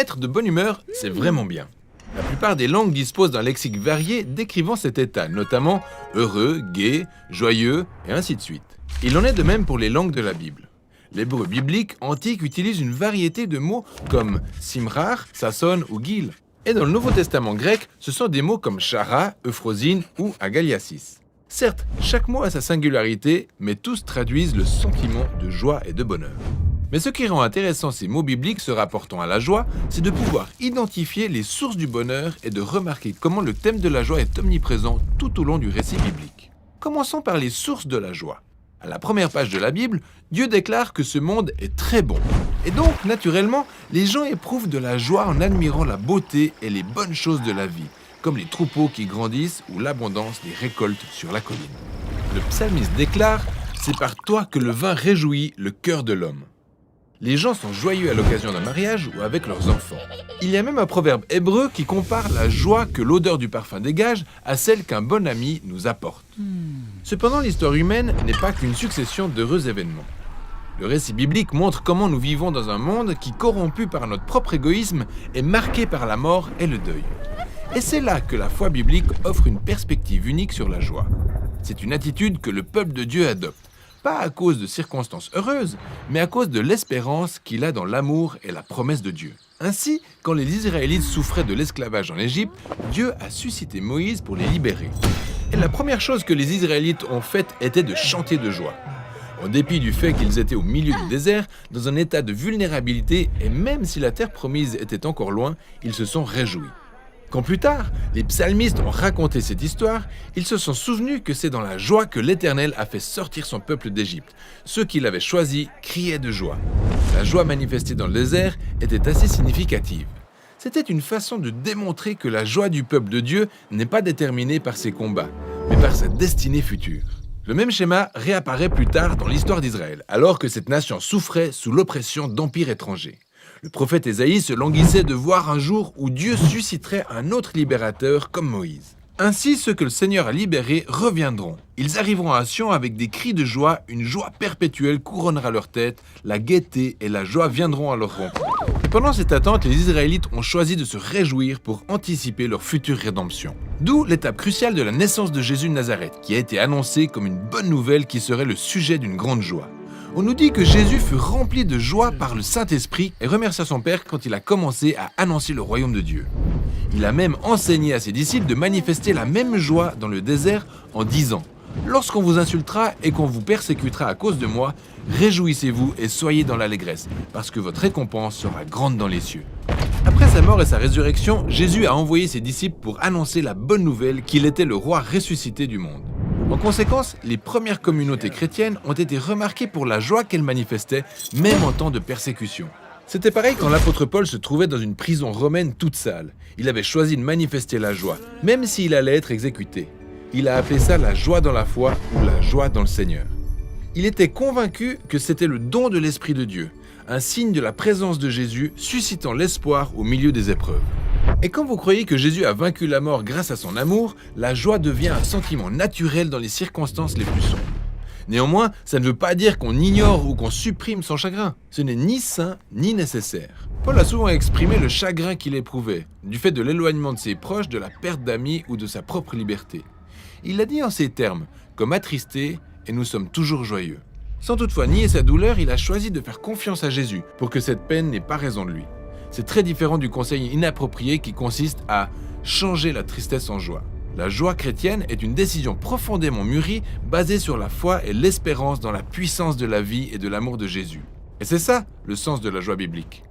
Être de bonne humeur, c'est vraiment bien. La plupart des langues disposent d'un lexique varié décrivant cet état, notamment heureux, gai, joyeux, et ainsi de suite. Il en est de même pour les langues de la Bible. L'hébreu biblique antique utilise une variété de mots comme simrar, sasson ou gil. Et dans le Nouveau Testament grec, ce sont des mots comme chara, euphrosine ou agaliasis. Certes, chaque mot a sa singularité, mais tous traduisent le sentiment de joie et de bonheur. Mais ce qui rend intéressant ces mots bibliques se rapportant à la joie, c'est de pouvoir identifier les sources du bonheur et de remarquer comment le thème de la joie est omniprésent tout au long du récit biblique. Commençons par les sources de la joie. À la première page de la Bible, Dieu déclare que ce monde est très bon. Et donc, naturellement, les gens éprouvent de la joie en admirant la beauté et les bonnes choses de la vie, comme les troupeaux qui grandissent ou l'abondance des récoltes sur la colline. Le psalmiste déclare « C'est par toi que le vin réjouit le cœur de l'homme ». Les gens sont joyeux à l'occasion d'un mariage ou avec leurs enfants. Il y a même un proverbe hébreu qui compare la joie que l'odeur du parfum dégage à celle qu'un bon ami nous apporte. Cependant, l'histoire humaine n'est pas qu'une succession d'heureux événements. Le récit biblique montre comment nous vivons dans un monde qui, corrompu par notre propre égoïsme, est marqué par la mort et le deuil. Et c'est là que la foi biblique offre une perspective unique sur la joie. C'est une attitude que le peuple de Dieu adopte. Pas à cause de circonstances heureuses, mais à cause de l'espérance qu'il a dans l'amour et la promesse de Dieu. Ainsi, quand les Israélites souffraient de l'esclavage en Égypte, Dieu a suscité Moïse pour les libérer. Et la première chose que les Israélites ont faite était de chanter de joie. En dépit du fait qu'ils étaient au milieu du désert, dans un état de vulnérabilité, et même si la terre promise était encore loin, ils se sont réjouis. Quand plus tard, les psalmistes ont raconté cette histoire, ils se sont souvenus que c'est dans la joie que l'Éternel a fait sortir son peuple d'Égypte. Ceux qui l'avaient choisi criaient de joie. La joie manifestée dans le désert était assez significative. C'était une façon de démontrer que la joie du peuple de Dieu n'est pas déterminée par ses combats, mais par sa destinée future. Le même schéma réapparaît plus tard dans l'histoire d'Israël, alors que cette nation souffrait sous l'oppression d'empires étrangers. Le prophète Ésaïe se languissait de voir un jour où Dieu susciterait un autre libérateur comme Moïse. Ainsi, ceux que le Seigneur a libérés reviendront. Ils arriveront à Sion avec des cris de joie, une joie perpétuelle couronnera leur tête, la gaieté et la joie viendront à leur rencontre. Pendant cette attente, les Israélites ont choisi de se réjouir pour anticiper leur future rédemption. D'où l'étape cruciale de la naissance de Jésus de Nazareth, qui a été annoncée comme une bonne nouvelle qui serait le sujet d'une grande joie. On nous dit que Jésus fut rempli de joie par le Saint-Esprit et remercia son Père quand il a commencé à annoncer le royaume de Dieu. Il a même enseigné à ses disciples de manifester la même joie dans le désert en disant « Lorsqu'on vous insultera et qu'on vous persécutera à cause de moi, réjouissez-vous et soyez dans l'allégresse, parce que votre récompense sera grande dans les cieux. » Après sa mort et sa résurrection, Jésus a envoyé ses disciples pour annoncer la bonne nouvelle qu'il était le roi ressuscité du monde. En conséquence, les premières communautés chrétiennes ont été remarquées pour la joie qu'elles manifestaient, même en temps de persécution. C'était pareil quand l'apôtre Paul se trouvait dans une prison romaine toute sale. Il avait choisi de manifester la joie, même s'il allait être exécuté. Il a appelé ça la joie dans la foi ou la joie dans le Seigneur. Il était convaincu que c'était le don de l'Esprit de Dieu, un signe de la présence de Jésus suscitant l'espoir au milieu des épreuves. Et quand vous croyez que Jésus a vaincu la mort grâce à son amour, la joie devient un sentiment naturel dans les circonstances les plus sombres. Néanmoins, ça ne veut pas dire qu'on ignore ou qu'on supprime son chagrin. Ce n'est ni sain ni nécessaire. Paul a souvent exprimé le chagrin qu'il éprouvait, du fait de l'éloignement de ses proches, de la perte d'amis ou de sa propre liberté. Il l'a dit en ces termes, comme attristé, et nous sommes toujours joyeux. Sans toutefois nier sa douleur, il a choisi de faire confiance à Jésus pour que cette peine n'ait pas raison de lui. C'est très différent du conseil inapproprié qui consiste à changer la tristesse en joie. La joie chrétienne est une décision profondément mûrie, basée sur la foi et l'espérance dans la puissance de la vie et de l'amour de Jésus. Et c'est ça, le sens de la joie biblique.